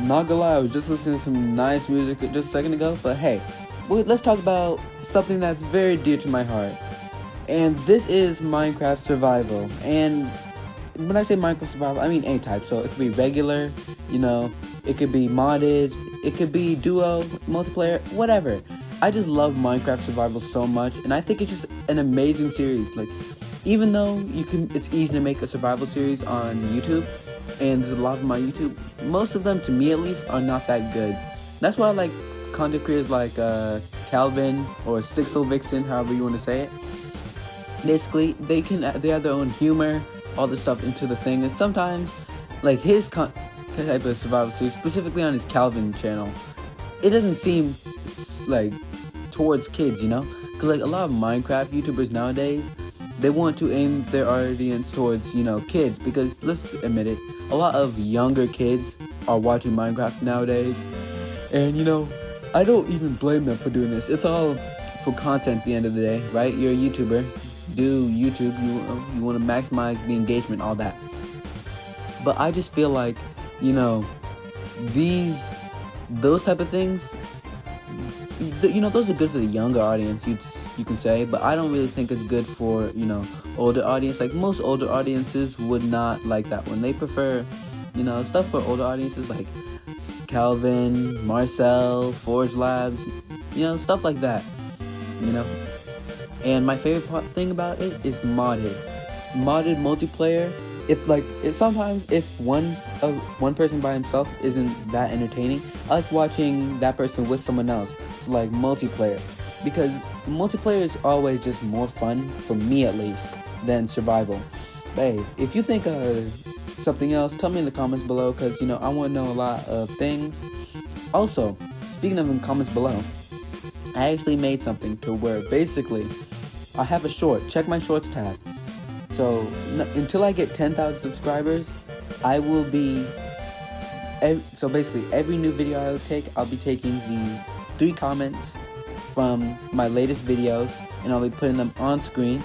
Not gonna lie, I was just listening to some nice music just a second ago, but hey, let's talk about something that's very dear to my heart. And this is Minecraft Survival. And when I say Minecraft Survival, I mean any type. So it could be regular, it could be modded, it could be duo, multiplayer, whatever. I just love Minecraft Survival so much, and I think it's just an amazing series. Like, even though it's easy to make a survival series on YouTube, and there's a lot of them on YouTube, most of them, to me at least, are not that good. That's why I like content creators like Calvin or Sixel Vixen, however you want to say it. Basically, they have their own humor, all this stuff into the thing, and sometimes, like his type of survival series, specifically on his Calvin channel, it doesn't seem like towards kids, because like a lot of Minecraft YouTubers nowadays, they want to aim their audience towards kids, because let's admit it, a lot of younger kids are watching Minecraft nowadays, and I don't even blame them for doing this. It's all for content at the end of the day, right? You're a YouTuber, do YouTube, you want to maximize the engagement, all that. But I just feel like those type of things, those are good for the younger audience, you can say, but I don't really think it's good for older audience. Like, most older audiences would not like that one. They prefer stuff for older audiences like Calvin, Marcel, Forge Labs, stuff like that, And my favorite thing about it is modded multiplayer. If sometimes one person by himself isn't that entertaining, I like watching that person with someone else. So like multiplayer, because multiplayer is always just more fun, for me at least, than survival. But hey, if you think something else, tell me in the comments below, because I want to know a lot of things. Also, speaking of in the comments below, I actually made something to where basically I have a short. Check my shorts tab. So until I get 10,000 subscribers, I will be. So basically, every new video I take, I'll be taking the 3 comments from my latest videos, and I'll be putting them on screen.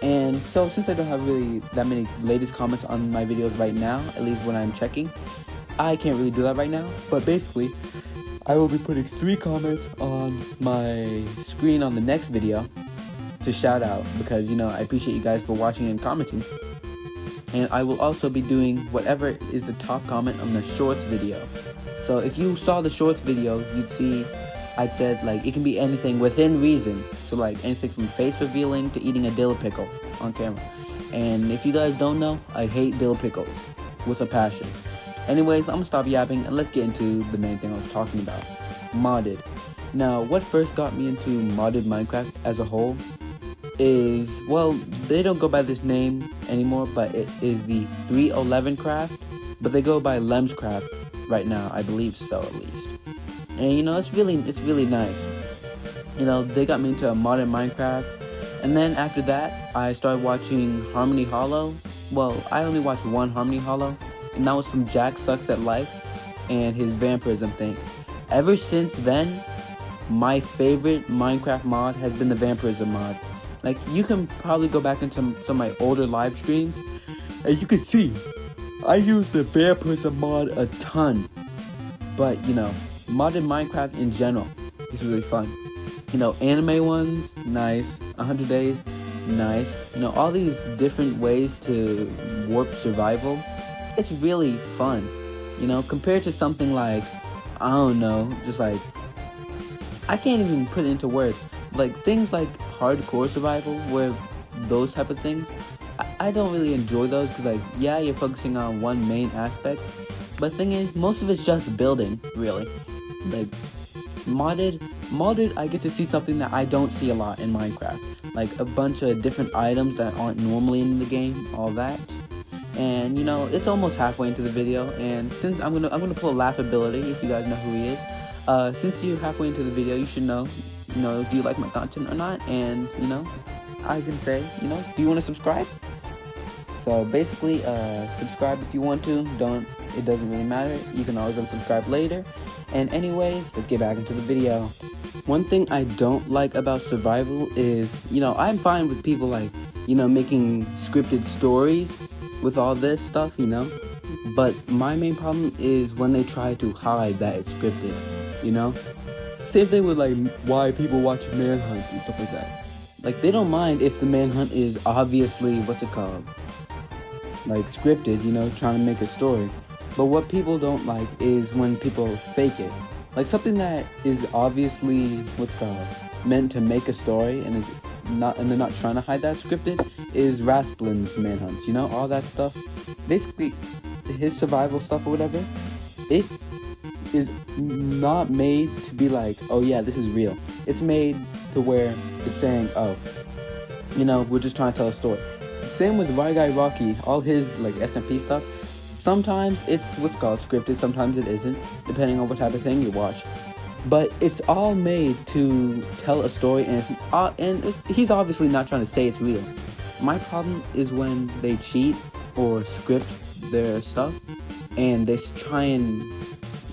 And so since I don't have really that many latest comments on my videos right now, at least when I'm checking, I can't really do that right now. But basically, I will be putting 3 comments on my screen on the next video to shout out, because I appreciate you guys for watching and commenting. And I will also be doing whatever is the top comment on the shorts video. So if you saw the shorts video, you'd see I said like it can be anything within reason. So like anything from face revealing to eating a dill pickle on camera. And if you guys don't know, I hate dill pickles with a passion. Anyways, I'm gonna stop yapping and let's get into the main thing I was talking about. Modded. Now, what first got me into modded Minecraft as a whole is, well, they don't go by this name anymore, but it is the 311 Craft, but they go by Lems Craft right now, I believe so at least. And it's really nice. They got me into a modded Minecraft, and then after that, I started watching Harmony Hollow. Well, I only watched one Harmony Hollow, and that was from Jack Sucks at Life and his vampirism thing. Ever since then, my favorite Minecraft mod has been the vampirism mod. Like, you can probably go back into some of my older live streams, and you can see I use the vampirism mod a ton. But modded Minecraft in general is really fun. Anime ones, nice. 100 Days, nice. All these different ways to warp survival, it's really fun. Compared to something like, I don't know, just like, I can't even put it into words. Like, things like hardcore survival, where those type of things, I don't really enjoy those, because like, yeah, you're focusing on one main aspect, but the thing is, most of it's just building, really. Like, modded, I get to see something that I don't see a lot in Minecraft, like a bunch of different items that aren't normally in the game, all that. And it's almost halfway into the video, and since I'm gonna pull laughability, if you guys know who he is. Since you're halfway into the video, you should know, do you like my content or not? And I can say, do you want to subscribe? So basically, subscribe if you want to. Don't. It doesn't really matter. You can always unsubscribe later. And anyways, let's get back into the video. One thing I don't like about survival is, I'm fine with people like, making scripted stories with all this stuff, But my main problem is when they try to hide that it's scripted, you know? Same thing with like why people watch manhunts and stuff like that. Like they don't mind if the manhunt is obviously what's it called? Like scripted, you know, trying to make a story. But what people don't like is when people fake it. Like something that is obviously what's called meant to make a story and is not, and they're not trying to hide that scripted, is Rasplin's manhunts, you know, all that stuff. Basically his survival stuff or whatever, it is not made to be like, oh yeah, this is real. It's made to where it's saying, oh, you know, we're just trying to tell a story. Same with Rye Guy Rocky, all his like SMP stuff. Sometimes it's what's called scripted, sometimes it isn't, depending on what type of thing you watch. But it's all made to tell a story, and he's obviously not trying to say it's real. My problem is when they cheat or script their stuff, and they try and,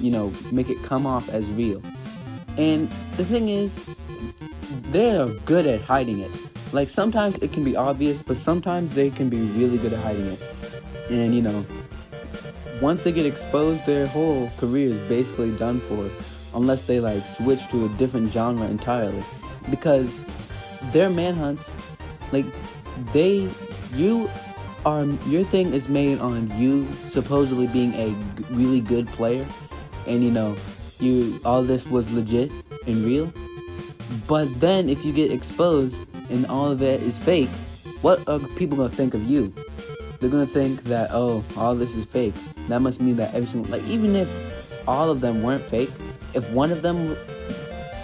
you know, make it come off as real. And the thing is, they're good at hiding it. Like sometimes it can be obvious, but sometimes they can be really good at hiding it. And you know, once they get exposed, their whole career is basically done for, unless they like switch to a different genre entirely. Because their manhunts, like your thing is made on you supposedly being a really good player, and you know, all this was legit and real. But then if you get exposed and all of it is fake, what are people gonna think of you? They're gonna think that, oh, all this is fake. That must mean that every single, like, even if all of them weren't fake, if one of them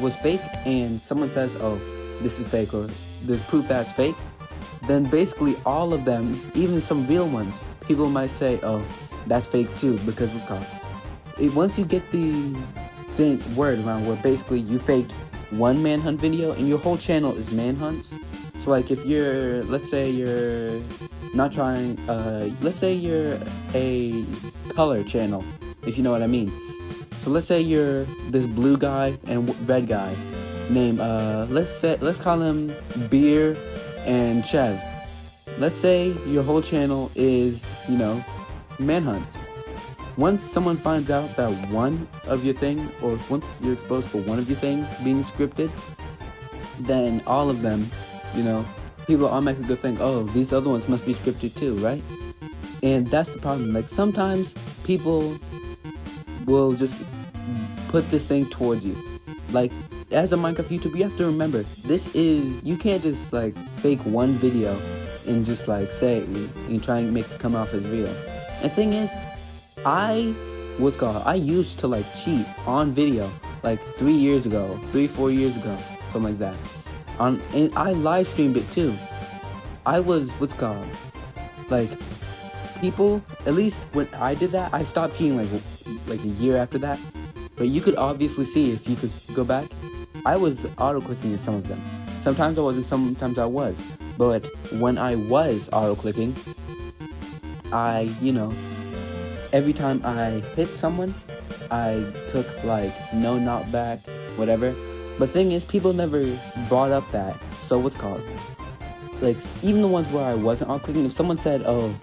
was fake and someone says, oh, this is fake, or there's proof that it's fake, then basically all of them, even some real ones, people might say, oh, that's fake too, because what's called, once you get the word around where basically you faked one manhunt video and your whole channel is manhunts. So like if you're, let's say you're not trying, let's say you're a color channel, if you know what I mean. So let's say you're this blue guy and red guy named, let's call him Beer and Chev. Let's say your whole channel is, you know, manhunts. Once someone finds out that one of your thing, or once you're exposed for one of your things being scripted, then all of them, you know, people automatically go think, oh, these other ones must be scripted too, right? And that's the problem. Like sometimes people will just put this thing towards you. Like as a Minecraft YouTuber, you have to remember, you can't just like fake one video and just like say it and try and make it come off as real. The thing is, I used to like cheat on video like 4 years ago, something like that. And I live streamed it too. I was like people, at least when I did that, I stopped cheating like a year after that. But you could obviously see, if you could go back, I was auto-clicking in some of them. Sometimes I wasn't, sometimes I was. But when I was auto-clicking, you know, every time I hit someone, I took like no knockback, whatever. But thing is, people never brought up that. So like even the ones where I wasn't auto-clicking, if someone said, oh,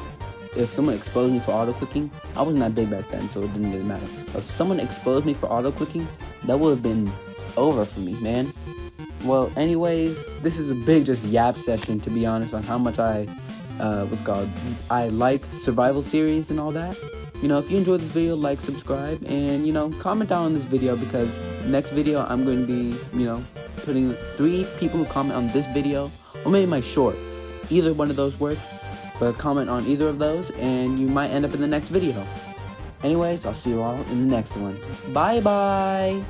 if someone exposed me for auto-clicking, I wasn't that big back then, so it didn't really matter. But if someone exposed me for auto-clicking, that would have been over for me, man. Well, anyways, this is a big just yap session, to be honest, on how much I like survival series and all that. You know, if you enjoyed this video, like, subscribe, and, you know, comment down on this video, because next video I'm going to be, you know, putting 3 people who comment on this video, or maybe my short. Either one of those work, but comment on either of those, and you might end up in the next video. Anyways, I'll see you all in the next one. Bye-bye!